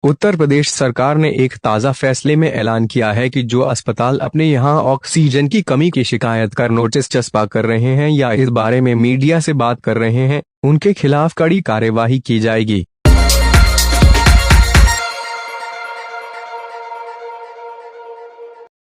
उत्तर प्रदेश सरकार ने एक ताज़ा फैसले में ऐलान किया है कि जो अस्पताल अपने यहां ऑक्सीजन की कमी की शिकायत कर नोटिस चस्पा कर रहे हैं या इस बारे में मीडिया से बात कर रहे हैं, उनके खिलाफ कड़ी कार्यवाही की जाएगी।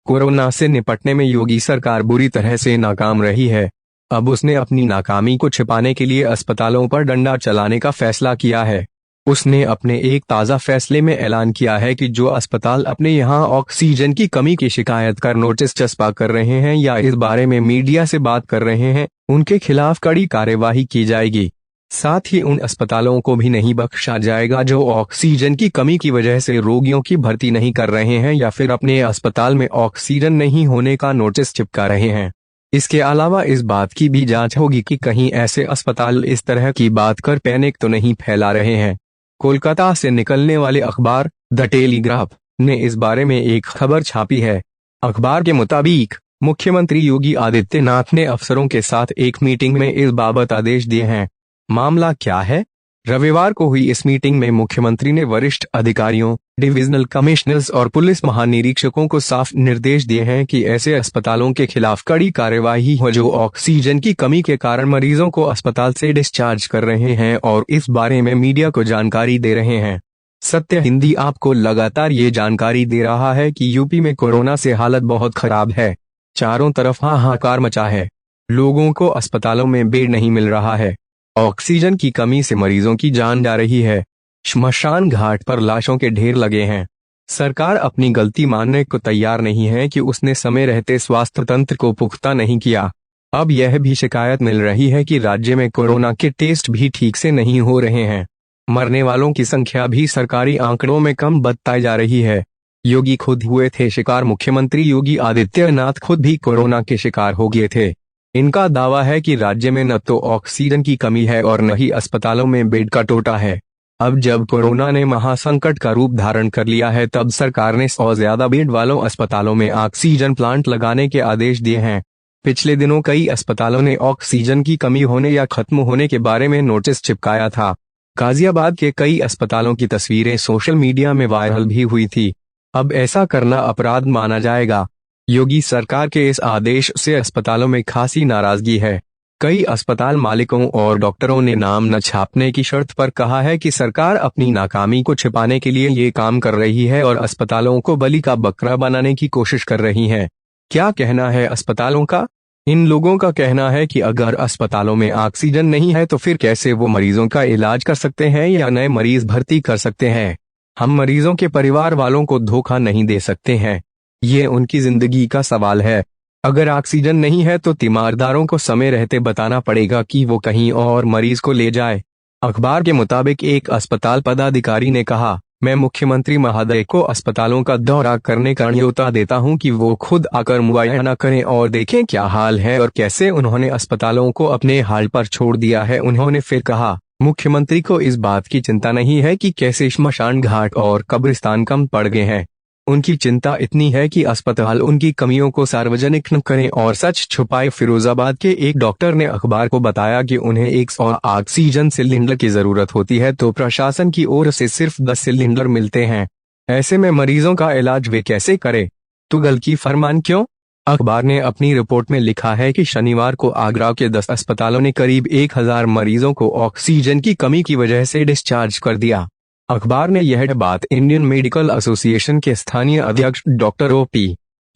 कोरोना से निपटने में योगी सरकार बुरी तरह से नाकाम रही है। अब उसने अपनी नाकामी को छिपाने के लिए अस्पतालों पर डंडा चलाने का फैसला किया है। उसने अपने एक ताज़ा फैसले में ऐलान किया है कि जो अस्पताल अपने यहां ऑक्सीजन की कमी की शिकायत कर नोटिस चस्पा कर रहे हैं या इस बारे में मीडिया से बात कर रहे हैं, उनके खिलाफ कड़ी कार्यवाही की जाएगी। साथ ही उन अस्पतालों को भी नहीं बख्शा जाएगा जो ऑक्सीजन की कमी की वजह से रोगियों की भर्ती नहीं कर रहे हैं या फिर अपने अस्पताल में ऑक्सीजन नहीं होने का नोटिस चिपका रहे हैं। इसके अलावा इस बात की भी जांच होगी कि कहीं ऐसे अस्पताल इस तरह की बात कर पैनिक तो नहीं फैला रहे हैं। कोलकाता से निकलने वाले अखबार द टेलीग्राफ ने इस बारे में एक खबर छापी है। अखबार के मुताबिक मुख्यमंत्री योगी आदित्यनाथ ने अफसरों के साथ एक मीटिंग में इस बाबत आदेश दिए हैं। मामला क्या है? रविवार को हुई इस मीटिंग में मुख्यमंत्री ने वरिष्ठ अधिकारियों, डिविजनल कमिश्नर्स और पुलिस महानिरीक्षकों को साफ निर्देश दिए हैं कि ऐसे अस्पतालों के खिलाफ कड़ी कार्यवाही हो जो ऑक्सीजन की कमी के कारण मरीजों को अस्पताल से डिस्चार्ज कर रहे हैं और इस बारे में मीडिया को जानकारी दे रहे हैं। सत्य हिंदी आपको लगातार ये जानकारी दे रहा है कि यूपी में कोरोना से हालत बहुत खराब है। चारों तरफ हाहाकार मचा है। लोगों को अस्पतालों में बेड नहीं मिल रहा है। ऑक्सीजन की कमी से मरीजों की जान जा रही है। श्मशान घाट पर लाशों के ढेर लगे हैं। सरकार अपनी गलती मानने को तैयार नहीं है कि उसने समय रहते स्वास्थ्य तंत्र को पुख्ता नहीं किया। अब यह भी शिकायत मिल रही है कि राज्य में कोरोना के टेस्ट भी ठीक से नहीं हो रहे हैं। मरने वालों की संख्या भी सरकारी आंकड़ों में कम बताई जा रही है। योगी खुद हुए थे शिकार। मुख्यमंत्री योगी आदित्यनाथ खुद भी कोरोना के शिकार हो गए थे। इनका दावा है कि राज्य में न तो ऑक्सीजन की कमी है और न ही अस्पतालों में बेड का टोटा है। अब जब कोरोना ने महासंकट का रूप धारण कर लिया है, तब सरकार ने 100 ज्यादा बेड वालों अस्पतालों में ऑक्सीजन प्लांट लगाने के आदेश दिए हैं। पिछले दिनों कई अस्पतालों ने ऑक्सीजन की कमी होने या खत्म होने के बारे में नोटिस चिपकाया था। गाजियाबाद के कई अस्पतालों की तस्वीरें सोशल मीडिया में वायरल भी हुई थी। अब ऐसा करना अपराध माना जाएगा। योगी सरकार के इस आदेश से अस्पतालों में खासी नाराजगी है। कई अस्पताल मालिकों और डॉक्टरों ने नाम न छापने की शर्त पर कहा है कि सरकार अपनी नाकामी को छिपाने के लिए ये काम कर रही है और अस्पतालों को बलि का बकरा बनाने की कोशिश कर रही है। क्या कहना है अस्पतालों का? इन लोगों का कहना है कि अगर अस्पतालों में ऑक्सीजन नहीं है तो फिर कैसे वो मरीजों का इलाज कर सकते हैं या नए मरीज भर्ती कर सकते हैं। हम मरीजों के परिवार वालों को धोखा नहीं दे सकते हैं। ये उनकी जिंदगी का सवाल है। अगर ऑक्सीजन नहीं है तो तीमारदारों को समय रहते बताना पड़ेगा कि वो कहीं और मरीज को ले जाए। अखबार के मुताबिक एक अस्पताल पदाधिकारी ने कहा, मैं मुख्यमंत्री महोदय को अस्पतालों का दौरा करने का न्योता देता हूं कि वो खुद आकर मुआयना करें और देखें क्या हाल है और कैसे उन्होंने अस्पतालों को अपने हाल पर छोड़ दिया है। उन्होंने फिर कहा, मुख्यमंत्री को इस बात की चिंता नहीं है कि कैसे श्मशान घाट और कब्रिस्तान कम पड़ गए हैं। उनकी चिंता इतनी है कि अस्पताल उनकी कमियों को सार्वजनिक न करें और सच छुपाए। फिरोजाबाद के एक डॉक्टर ने अखबार को बताया कि उन्हें 100 ऑक्सीजन सिलेंडर की जरूरत होती है तो प्रशासन की ओर से सिर्फ 10 सिलेंडर मिलते हैं। ऐसे में मरीजों का इलाज वे कैसे करे? तुगल की फरमान क्यों? अखबार ने अपनी रिपोर्ट में लिखा है कि शनिवार को आगरा के 10 अस्पतालों ने करीब 1000 मरीजों को ऑक्सीजन की कमी की वजह से डिस्चार्ज कर दिया। अखबार ने यह बात इंडियन मेडिकल एसोसिएशन के स्थानीय अध्यक्ष डॉक्टर O.P.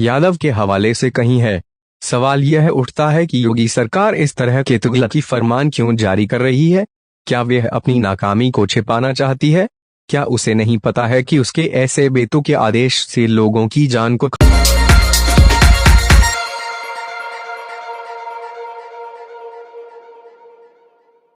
यादव के हवाले से कही है। सवाल यह उठता है कि योगी सरकार इस तरह के तुगलकी फरमान क्यों जारी कर रही है? क्या वह अपनी नाकामी को छिपाना चाहती है? क्या उसे नहीं पता है कि उसके ऐसे बेतुके आदेश से लोगों की जान को